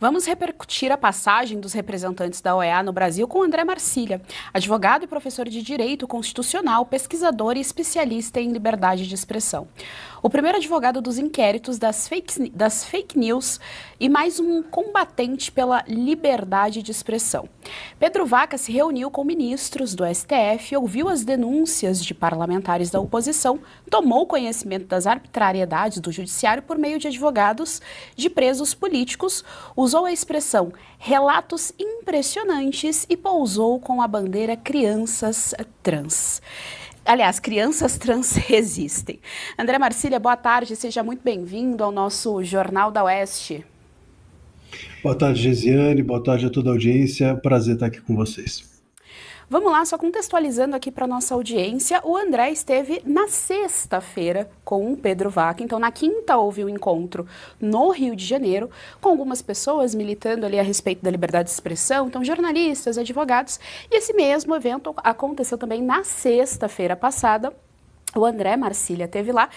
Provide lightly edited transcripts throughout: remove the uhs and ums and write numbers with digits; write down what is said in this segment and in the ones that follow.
Vamos repercutir a passagem dos representantes da OEA no Brasil com André Marcília, advogado e professor de Direito Constitucional, pesquisador e especialista em liberdade de expressão. O primeiro advogado dos inquéritos das fake news e mais um combatente pela liberdade de expressão. Pedro Vaca se reuniu com ministros do STF, ouviu as denúncias de parlamentares da oposição, tomou conhecimento das arbitrariedades do judiciário por meio de advogados de presos políticos, usou a expressão relatos impressionantes e pousou com a bandeira crianças trans. Aliás, crianças trans resistem. André Marcília, boa tarde, seja muito bem-vindo ao nosso Jornal da Oeste. Boa tarde, Gesiane, boa tarde a toda a audiência, prazer estar aqui com vocês. Vamos lá, só contextualizando aqui para a nossa audiência, o André esteve na sexta-feira com o Pedro Vaca, então na quinta houve um encontro no Rio de Janeiro, com algumas pessoas militando ali a respeito da liberdade de expressão, então jornalistas, advogados, e esse mesmo evento aconteceu também na sexta-feira passada. O André Marcília esteve lá.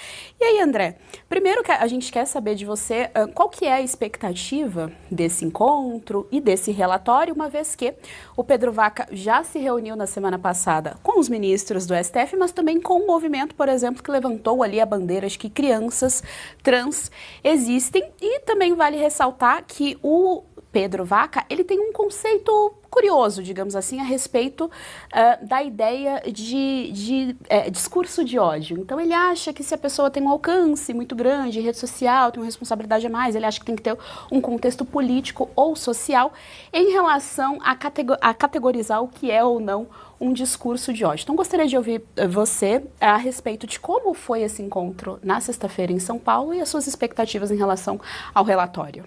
E aí, André, primeiro que a gente quer saber de você qual que é a expectativa desse encontro e desse relatório, uma vez que o Pedro Vaca já se reuniu na semana passada com os ministros do STF, mas também com um movimento, por exemplo, que levantou ali a bandeira de que crianças trans existem. E também vale ressaltar que o Pedro Vaca, ele tem um conceito curioso, digamos assim, a respeito da ideia de discurso de ódio. Então, ele acha que se a pessoa tem um alcance muito grande em rede social, tem uma responsabilidade a mais, ele acha que tem que ter um contexto político ou social em relação a categorizar o que é ou não um discurso de ódio. Então, gostaria de ouvir você a respeito de como foi esse encontro na sexta-feira em São Paulo e as suas expectativas em relação ao relatório.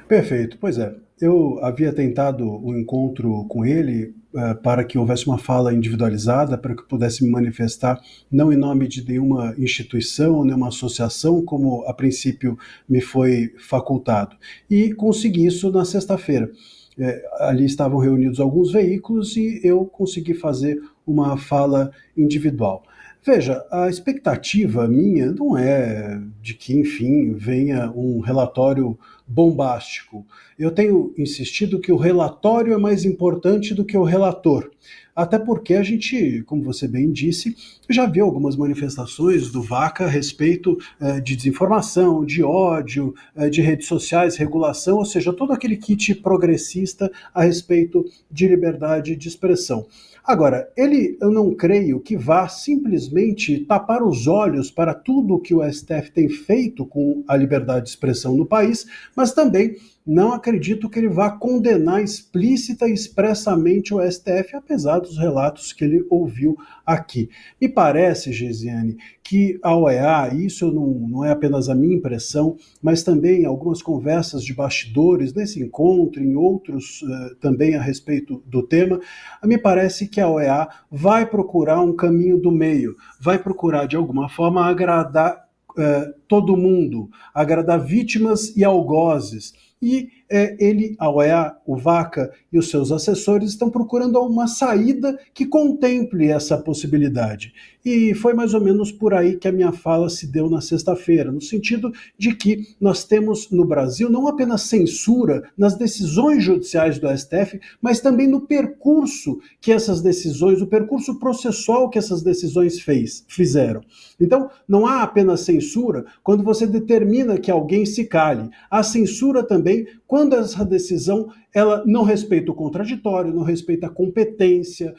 Perfeito, pois é. Eu havia tentado o encontro com ele para que houvesse uma fala individualizada, para que eu pudesse me manifestar não em nome de nenhuma instituição, nenhuma associação, como a princípio me foi facultado. E consegui isso na sexta-feira. Ali estavam reunidos alguns veículos e eu consegui fazer uma fala individual. Veja, a expectativa minha não é de que, enfim, venha um relatório bombástico. Eu tenho insistido que o relatório é mais importante do que o relator. Até porque a gente, como você bem disse, já viu algumas manifestações do Vaca a respeito de desinformação, de ódio, de redes sociais, regulação, ou seja, todo aquele kit progressista a respeito de liberdade de expressão. Agora, eu não creio que vá simplesmente tapar os olhos para tudo o que o STF tem feito com a liberdade de expressão no país, mas também não acredito que ele vá condenar explícita e expressamente o STF, apesar dos relatos que ele ouviu aqui. Me parece, Gesiane, que a OEA, isso não é apenas a minha impressão, mas também algumas conversas de bastidores nesse encontro, em outros também a respeito do tema, me parece que a OEA vai procurar um caminho do meio, vai procurar de alguma forma agradar todo mundo, agradar vítimas e algozes. E a OEA, o Vaca e os seus assessores estão procurando uma saída que contemple essa possibilidade. E foi mais ou menos por aí que a minha fala se deu na sexta-feira, no sentido de que nós temos no Brasil não apenas censura nas decisões judiciais do STF, mas também no percurso que essas decisões, o percurso processual que essas decisões fizeram. Então, não há apenas censura quando você determina que alguém se cale. Há censura também quando essa decisão ela não respeita o contraditório, não respeita a competência,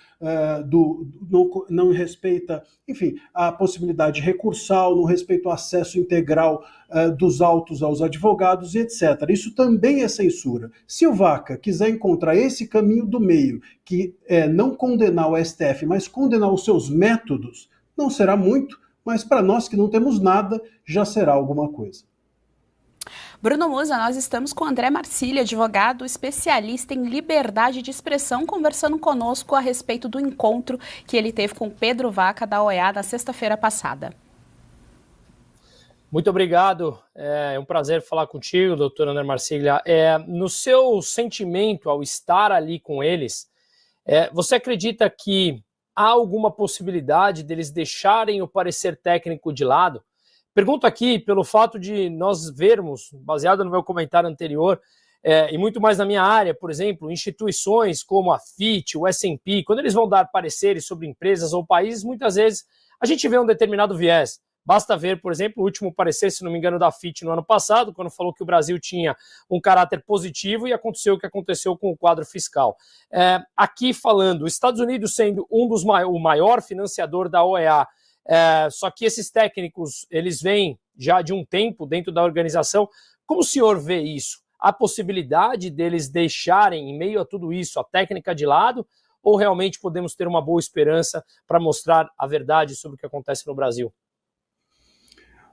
não respeita, enfim, a possibilidade recursal, não respeita o acesso integral dos autos aos advogados e etc. Isso também é censura. Se o Vaca quiser encontrar esse caminho do meio, que é não condenar o STF, mas condenar os seus métodos, não será muito, mas para nós que não temos nada, já será alguma coisa. Bruno Musa, nós estamos com André Marcília, advogado especialista em liberdade de expressão, conversando conosco a respeito do encontro que ele teve com Pedro Vaca, da OEA, na sexta-feira passada. Muito obrigado, é um prazer falar contigo, doutor André Marcília. No seu sentimento ao estar ali com eles, você acredita que há alguma possibilidade deles deixarem o parecer técnico de lado Pergunto aqui pelo fato de nós vermos, baseado no meu comentário anterior, e muito mais na minha área, por exemplo, instituições como a Fitch, o S&P, quando eles vão dar pareceres sobre empresas ou países, muitas vezes a gente vê um determinado viés. Basta ver, por exemplo, o último parecer, se não me engano, da Fitch no ano passado, quando falou que o Brasil tinha um caráter positivo e aconteceu o que aconteceu com o quadro fiscal. Aqui falando, os Estados Unidos sendo o maior financiador da OEA, só que esses técnicos, eles vêm já de um tempo dentro da organização. Como o senhor vê isso? A possibilidade deles deixarem, em meio a tudo isso, a técnica de lado, ou realmente podemos ter uma boa esperança para mostrar a verdade sobre o que acontece no Brasil?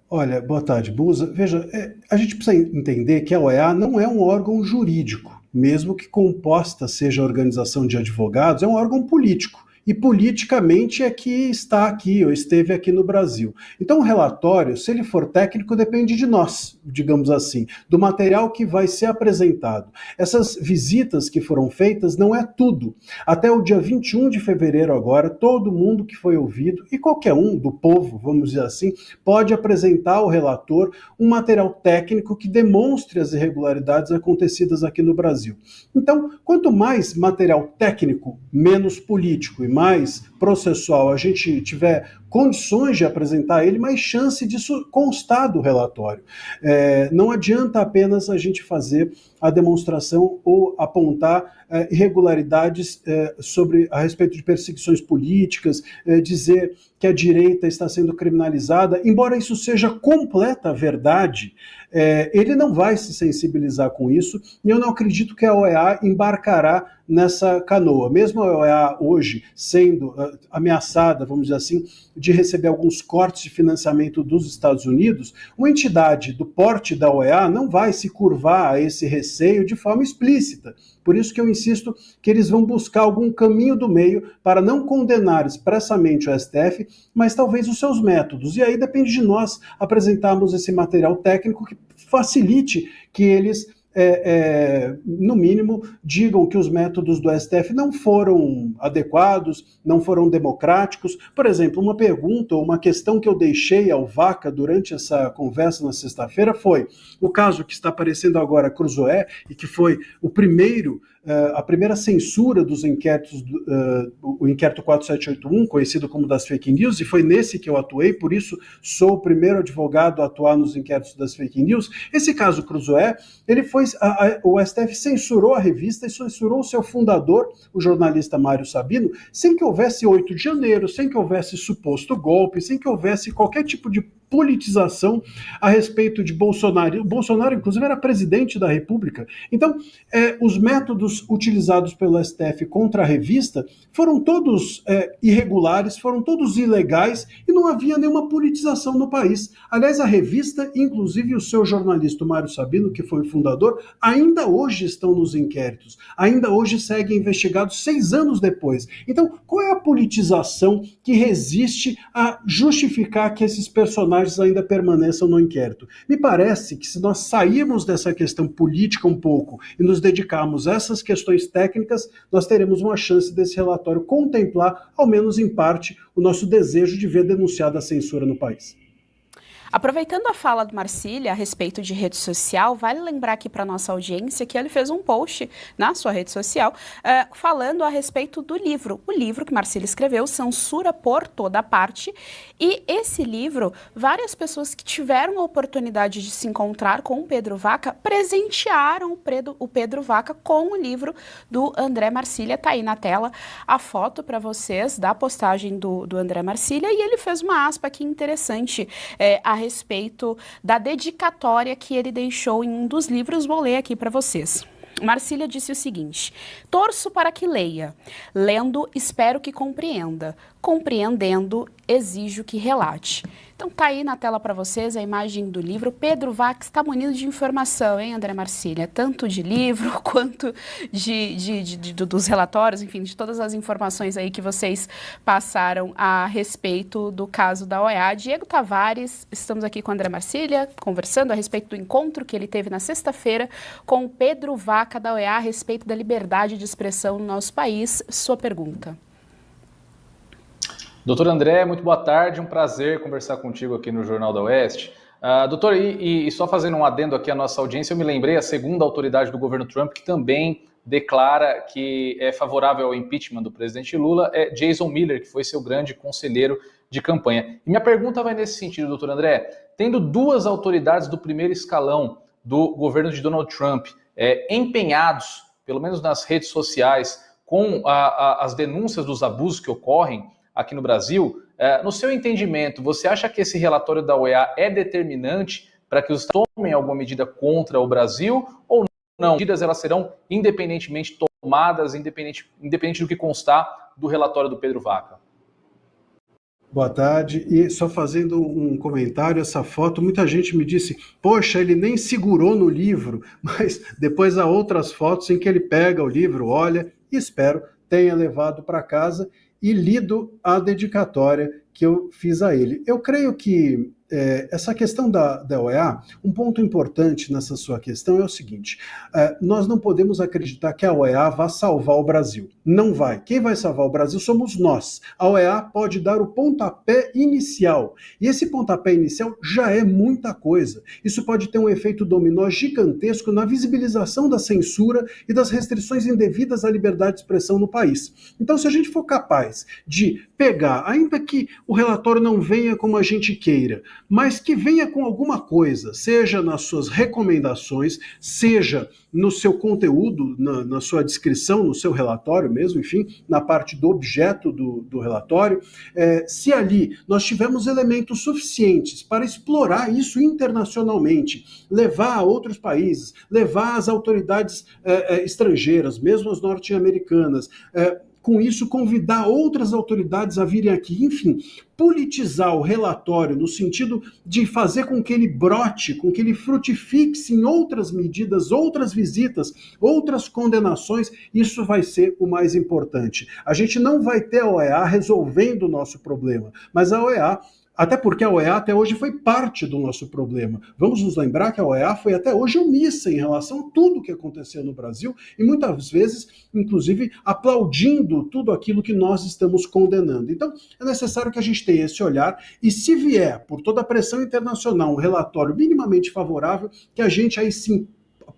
Olha, boa tarde, Busa. Veja, a gente precisa entender que a OEA não é um órgão jurídico, mesmo que composta seja a organização de advogados, é um órgão político. E politicamente é que está aqui, ou esteve aqui no Brasil. Então o relatório, se ele for técnico, depende de nós, digamos assim, do material que vai ser apresentado. Essas visitas que foram feitas não é tudo. Até o dia 21 de fevereiro agora, todo mundo que foi ouvido, e qualquer um do povo, vamos dizer assim, pode apresentar ao relator um material técnico que demonstre as irregularidades acontecidas aqui no Brasil. Então, quanto mais material técnico, menos político e mais processual a gente tiver condições de apresentar ele, mais chance disso constar do relatório. Não adianta apenas a gente fazer a demonstração ou apontar irregularidades a respeito de perseguições políticas, dizer que a direita está sendo criminalizada, embora isso seja completa verdade, ele não vai se sensibilizar com isso, e eu não acredito que a OEA embarcará nessa canoa. Mesmo a OEA hoje sendo ameaçada, vamos dizer assim, de receber alguns cortes de financiamento dos Estados Unidos, uma entidade do porte da OEA não vai se curvar a esse receio de forma explícita. Por isso que eu insisto que eles vão buscar algum caminho do meio para não condenar expressamente o STF, mas talvez os seus métodos. E aí depende de nós apresentarmos esse material técnico que facilite que eles, no mínimo, digam que os métodos do STF não foram adequados, não foram democráticos. Por exemplo, uma pergunta ou uma questão que eu deixei ao Vaca durante essa conversa na sexta-feira foi o caso que está aparecendo agora, Cruzoé, e que foi a primeira censura dos inquéritos, o inquérito 4781, conhecido como das fake news, e foi nesse que eu atuei, por isso sou o primeiro advogado a atuar nos inquéritos das fake news. Esse caso Cruzoé, o STF censurou a revista e censurou o seu fundador, o jornalista Mário Sabino, sem que houvesse 8 de janeiro, sem que houvesse suposto golpe, sem que houvesse qualquer tipo de politização a respeito de Bolsonaro. O Bolsonaro, inclusive, era presidente da República. Então, os métodos utilizados pelo STF contra a revista foram todos irregulares, foram todos ilegais e não havia nenhuma politização no país. Aliás, a revista, inclusive o seu jornalista, Mário Sabino, que foi o fundador, ainda hoje estão nos inquéritos, ainda hoje seguem investigados 6 anos depois. Então, qual é a politização que resiste a justificar que esses personagens ainda permaneçam no inquérito? Me parece que se nós sairmos dessa questão política um pouco e nos dedicarmos a essas questões técnicas, nós teremos uma chance desse relatório contemplar, ao menos em parte, o nosso desejo de ver denunciada a censura no país. Aproveitando a fala do Marcília a respeito de rede social, vale lembrar aqui para nossa audiência que ele fez um post na sua rede social falando a respeito do livro. O livro que Marcília escreveu, Censura por Toda Parte, e esse livro, várias pessoas que tiveram a oportunidade de se encontrar com o Pedro Vaca presentearam o Pedro Vaca com o livro do André Marcília. Tá aí na tela a foto para vocês da postagem do André Marcília, e ele fez uma aspa aqui interessante a respeito da dedicatória que ele deixou em um dos livros. Vou ler aqui para vocês. Marcília disse o seguinte: torço para que leia, lendo espero que compreenda, compreendendo exijo que relate. Então tá aí na tela para vocês a imagem do livro. Pedro Vaca está munido de informação, hein, André Marcília? Tanto de livro quanto dos relatórios, enfim, de todas as informações aí que vocês passaram a respeito do caso da OEA. Diego Tavares, estamos aqui com o André Marcília, conversando a respeito do encontro que ele teve na sexta-feira com o Pedro Vaca da OEA a respeito da liberdade de expressão no nosso país. Sua pergunta. Doutor André, muito boa tarde, um prazer conversar contigo aqui no Jornal da Oeste. Doutor, e só fazendo um adendo aqui à nossa audiência, eu me lembrei, a segunda autoridade do governo Trump que também declara que é favorável ao impeachment do presidente Lula é Jason Miller, que foi seu grande conselheiro de campanha. E minha pergunta vai nesse sentido, doutor André, tendo duas autoridades do primeiro escalão do governo de Donald Trump empenhados, pelo menos nas redes sociais, com as denúncias dos abusos que ocorrem aqui no Brasil, no seu entendimento, você acha que esse relatório da OEA é determinante para que os Estados tomem alguma medida contra o Brasil ou não? As medidas elas serão independentemente tomadas, independente do que constar do relatório do Pedro Vaca? Boa tarde, e só fazendo um comentário, essa foto, muita gente me disse, poxa, ele nem segurou no livro, mas depois há outras fotos em que ele pega o livro, olha, e espero tenha levado para casa e lido a dedicatória que eu fiz a ele. Eu creio que essa questão da OEA, um ponto importante nessa sua questão é o seguinte, nós não podemos acreditar que a OEA vá salvar o Brasil. Não vai. Quem vai salvar o Brasil somos nós. A OEA pode dar o pontapé inicial. E esse pontapé inicial já é muita coisa. Isso pode ter um efeito dominó gigantesco na visibilização da censura e das restrições indevidas à liberdade de expressão no país. Então, se a gente for capaz de pegar, ainda que o relatório não venha como a gente queira, mas que venha com alguma coisa, seja nas suas recomendações, seja no seu conteúdo, na sua descrição, no seu relatório mesmo, enfim, na parte do objeto do relatório, se ali nós tivermos elementos suficientes para explorar isso internacionalmente, levar a outros países, levar às autoridades estrangeiras, mesmo as norte-americanas, com isso convidar outras autoridades a virem aqui, enfim, politizar o relatório no sentido de fazer com que ele brote, com que ele frutifique em outras medidas, outras visitas, outras condenações, isso vai ser o mais importante. A gente não vai ter a OEA resolvendo o nosso problema, mas a OEA, até porque a OEA até hoje foi parte do nosso problema. Vamos nos lembrar que a OEA foi até hoje omissa em relação a tudo que aconteceu no Brasil e muitas vezes, inclusive, aplaudindo tudo aquilo que nós estamos condenando. Então, é necessário que a gente tenha esse olhar e se vier, por toda a pressão internacional, um relatório minimamente favorável, que a gente aí sim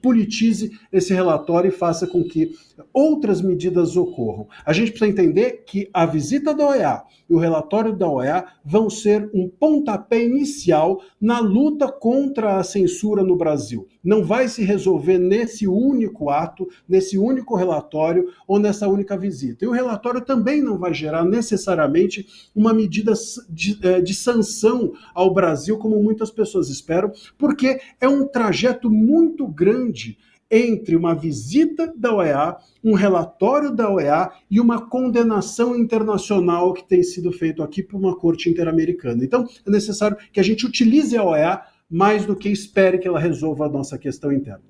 politize esse relatório e faça com que outras medidas ocorram. A gente precisa entender que a visita da OEA e o relatório da OEA vão ser um pontapé inicial na luta contra a censura no Brasil. Não vai se resolver nesse único ato, nesse único relatório ou nessa única visita. E o relatório também não vai gerar necessariamente uma medida de sanção ao Brasil, como muitas pessoas esperam, porque é um trajeto muito grande entre uma visita da OEA, um relatório da OEA e uma condenação internacional que tem sido feito aqui por uma corte interamericana. Então, é necessário que a gente utilize a OEA mais do que espere que ela resolva a nossa questão interna.